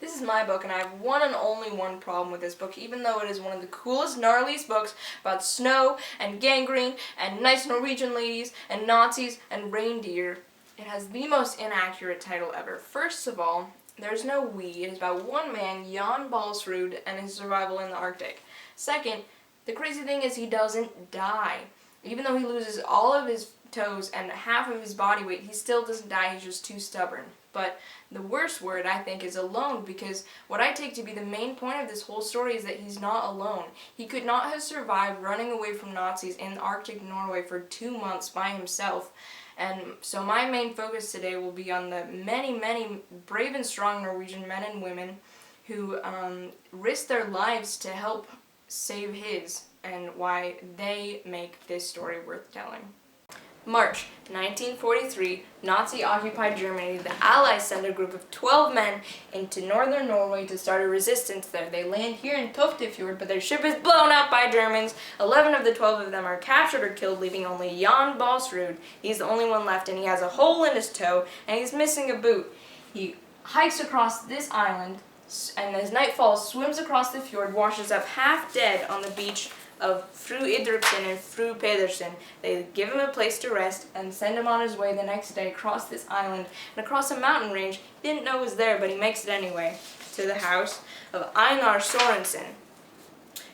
This is my book, and I have one and only one problem with this book, even though it is one of the coolest, gnarliest books about snow and gangrene and nice Norwegian ladies and Nazis and reindeer. It has the most inaccurate title ever. First of all, there's no we. It is about one man, Jan Balsrud, and his survival in the Arctic. Second, the crazy thing is he doesn't die. Even though he loses all of his toes and half of his body weight, he still doesn't die. He's just too stubborn. But the worst word, I think, is alone, because what I take to be the main point of this whole story is that he's not alone. He could not have survived running away from Nazis in Arctic Norway for 2 months by himself. And so my main focus today will be on the many, many brave and strong Norwegian men and women who risked their lives to help save his, and why they make this story worth telling. March 1943, Nazi-occupied Germany, the Allies send a group of 12 men into northern Norway to start a resistance there. They land here in Toftefjord, but their ship is blown up by Germans. 11 of the 12 of them are captured or killed, leaving only Jan Balsrud. He's the only one left, and he has a hole in his toe, and he's missing a boot. He hikes across this island, and as night falls, swims across the fjord, washes up half dead on the beach of Fru Idriksen and Fru Pedersen. They give him a place to rest and send him on his way the next day across this island and across a mountain range he didn't know was there, but he makes it anyway, to the house of Einar Sorensen,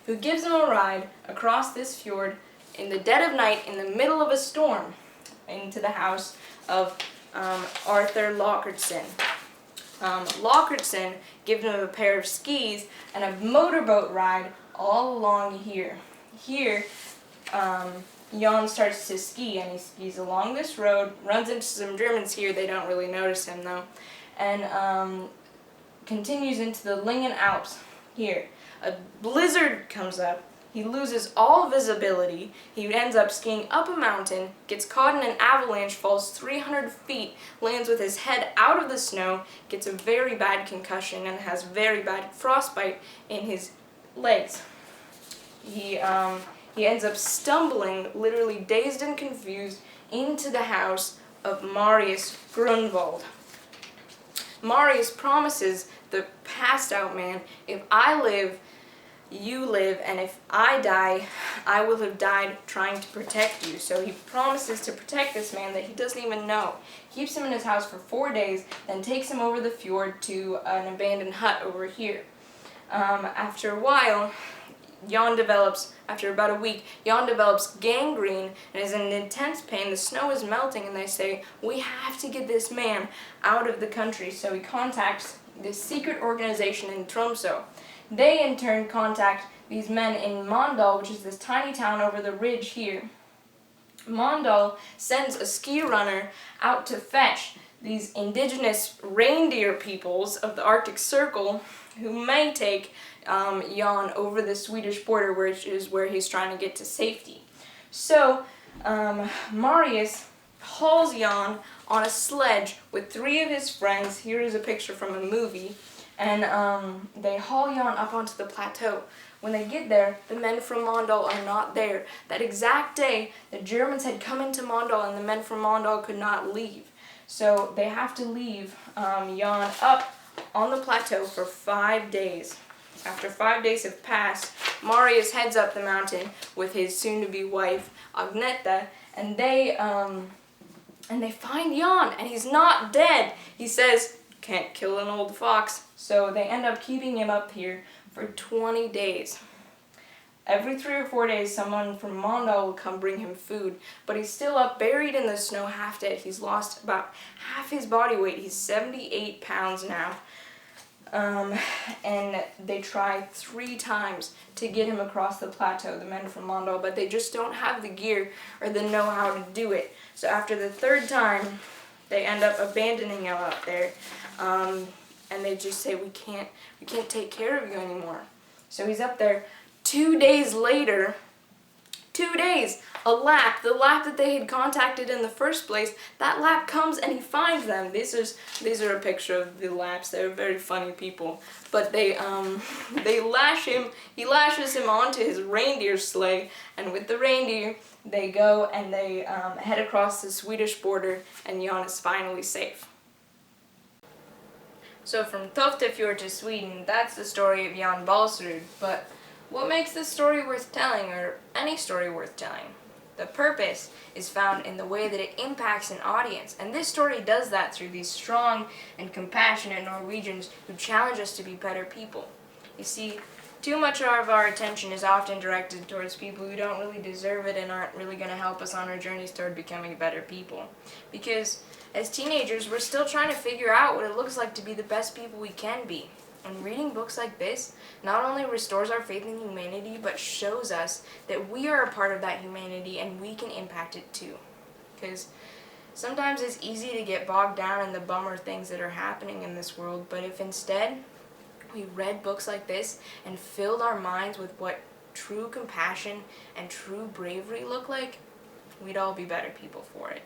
who gives him a ride across this fjord in the dead of night in the middle of a storm into the house of Arthur Lockertsen. Lockertsen gives him a pair of skis and a motorboat ride all along here. Here, Jan starts to ski, and he skis along this road, runs into some Germans here. They don't really notice him, though, and continues into the Lingen Alps here. A blizzard comes up. He loses all visibility. He ends up skiing up a mountain, gets caught in an avalanche, falls 300 feet, lands with his head out of the snow, gets a very bad concussion, and has very bad frostbite in his legs. He ends up stumbling, literally dazed and confused, into the house of Marius Grunwald. Marius promises the passed out man, if I live, you live, and if I die, I will have died trying to protect you. So he promises to protect this man that he doesn't even know. Keeps him in his house for 4 days, then takes him over the fjord to an abandoned hut over here. After a while, after about a week, Jan develops gangrene and is in intense pain. The snow is melting, and they say, we have to get this man out of the country. So he contacts this secret organization in Tromsø. They in turn contact these men in Mandal, which is this tiny town over the ridge here. Mandal sends a ski runner out to fetch these indigenous reindeer peoples of the Arctic Circle, who may take Jan over the Swedish border, which is where he's trying to get to safety. So Marius hauls Jan on a sledge with 3 of his friends. Here is a picture from a movie. And they haul Jan up onto the plateau. When they get there, the men from Mandal are not there. That exact day, the Germans had come into Mandal, and the men from Mandal could not leave. So they have to leave Jan up on the plateau for 5 days. After 5 days have passed, Marius heads up the mountain with his soon-to-be wife, Agneta, and they find Jan, and he's not dead. He says, can't kill an old fox. So they end up keeping him up here for 20 days. Every 3 or 4 days, someone from Mandal will come bring him food, but he's still up, buried in the snow, half dead. He's lost about half his body weight. He's 78 pounds now. And they try 3 times to get him across the plateau, the men from Mandal, but they just don't have the gear or the know-how to do it. So after the 3rd time, they end up abandoning him out there, and they just say, we can't take care of you anymore. So he's up there. 2 days later, 2 days, the lap that they had contacted in the first place, that lap comes and he finds them. These are a picture of the laps. They're very funny people. But they lash him, he lashes him onto his reindeer sleigh, and with the reindeer, they go and they head across the Swedish border, and Jan is finally safe. So from Toftafjord to Sweden, that's the story of Jan Balsrud. But what makes this story worth telling, or any story worth telling? The purpose is found in the way that it impacts an audience. And this story does that through these strong and compassionate Norwegians who challenge us to be better people. You see, too much of our attention is often directed towards people who don't really deserve it and aren't really going to help us on our journeys toward becoming better people. Because as teenagers, we're still trying to figure out what it looks like to be the best people we can be. And reading books like this not only restores our faith in humanity, but shows us that we are a part of that humanity and we can impact it too. Because sometimes it's easy to get bogged down in the bummer things that are happening in this world, but if instead we read books like this and filled our minds with what true compassion and true bravery look like, we'd all be better people for it.